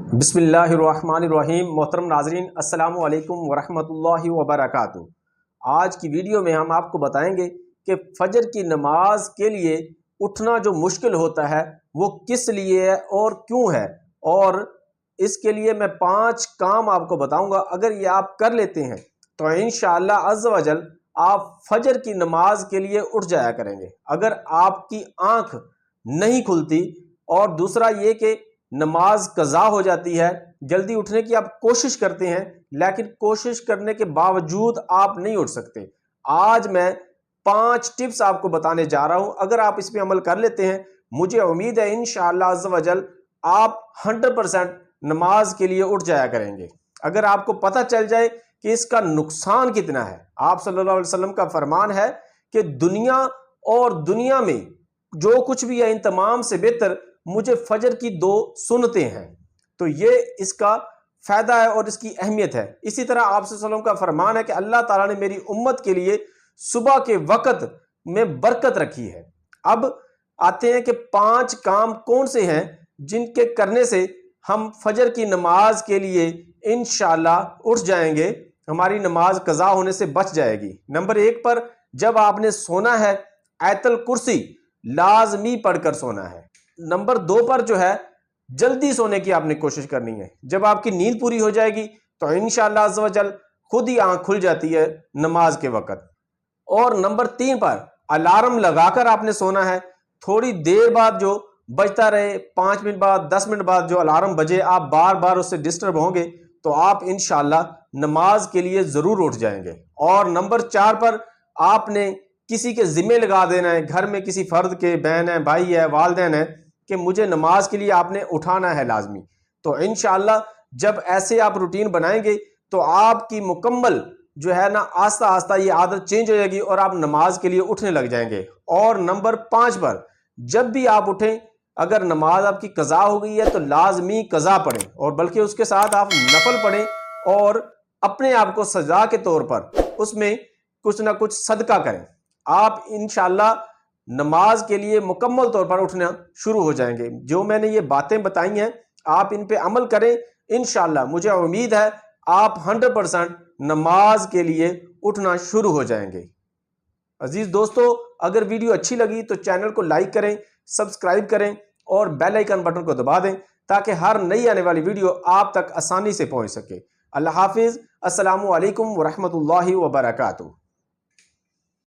बिस्मिल्लाह अर्रहमान अर्रहीम। मोहतरम नाजरीन, अस्सलामु अलैकुम वरहमतुल्लाहि वबरकातुहू। आज की वीडियो में हम आपको बताएंगे कि फजर की नमाज के लिए उठना जो मुश्किल होता है वो किस लिए है और क्यों है, और इसके लिए मैं 5 काम आपको बताऊंगा। अगर ये आप कर लेते हैं तो इंशाअल्लाह अज़्ज़ व जल आप फजर की नमाज के लिए उठ जाया करेंगे। अगर आपकी आंख नहीं खुलती और दूसरा ये कि नमाज कज़ा हो जाती है, जल्दी उठने की आप कोशिश करते हैं लेकिन कोशिश करने के बावजूद आप नहीं उठ सकते, आज मैं 5 टिप्स आपको बताने जा रहा हूं। अगर आप इस पे अमल कर लेते हैं, मुझे उम्मीद है इंशाअल्लाह अज़्ज़ व जल आप 100% नमाज के लिए उठ जाया करेंगे। अगर आपको पता चल जाए कि इसका नुकसान कितना है, आप सल्लल्लाहु अलैहि वसल्लम का फरमान है कि दुनिया और दुनिया में जो कुछ भी है इन तमाम से बेहतर मुझे फजर की 2 सुन्नतें हैं। तो ये इसका फायदा है और इसकी अहमियत है। इसी तरह आप सल्लल्लाहु अलैहि वसल्लम का फरमान है कि अल्लाह ताला ने मेरी उम्मत के लिए सुबह के वक़्त में बरकत रखी है। अब आते हैं कि 5 काम कौन से हैं जिनके करने से हम फजर की नमाज के लिए इंशाअल्लाह उठ जाएंगे, हमारी नमाज कज़ा होने से बच जाएगी। नंबर 1 पर जब आपने सोना है आयतल कुर्सी लाजमी पढ़कर सोना है। नंबर 2 पर जो है जल्दी सोने की आपने कोशिश करनी है। जब आपकी नींद पूरी हो जाएगी तो इंशाअल्लाह अज़्ज़ व जल खुद ही आंख खुल जाती है नमाज के वक़्त। और नंबर 3 पर अलार्म लगाकर आपने सोना है। थोड़ी देर बाद जो बजता रहे, 5 मिनट बाद, 10 मिनट बाद जो अलार्म बजे, आप बार बार उससे डिस्टर्ब होंगे तो आप इंशाअल्लाह नमाज के लिए ज़रूर उठ जाएंगे। और नंबर 4 पर आपने किसी के ज़िम्मे लगा देना है, घर में किसी फ़र्द के, बहन है, भाई है, वालिदैन है, कि मुझे नमाज के लिए आपने उठाना है लाजमी। तो इंशाअल्लाह जब ऐसे आप रूटीन बनाएंगे तो आपकी मुकम्मल जो है ना आस्ता आस्ता ये आदत चेंज हो जाएगी और आप नमाज के लिए उठने लग जाएंगे। और नंबर 5 पर जब भी आप उठें, अगर नमाज आपकी कज़ा हो गई है तो लाजमी कज़ा पढ़ें, और बल्कि उसके साथ आप नफल पढ़ें और अपने आप को सजा के तौर पर उसमें कुछ ना कुछ सदका करें। आप इंशाअल्लाह नमाज के लिए मुकम्मल तौर पर उठना शुरू हो जाएंगे। जो मैंने ये बातें बताई हैं आप इन पे अमल करें, इंशाअल्लाह मुझे उम्मीद है आप 100% नमाज के लिए उठना शुरू हो जाएंगे। अजीज दोस्तों, अगर वीडियो अच्छी लगी तो चैनल को लाइक करें, सब्सक्राइब करें और बेल आइकन बटन को दबा दें ताकि हर नई आने वाली वीडियो आप तक आसानी से पहुंच सके। अल्लाह हाफिज। अस्सलामु अलैकुम वरहमतुल्लाहि वबरकातुहू।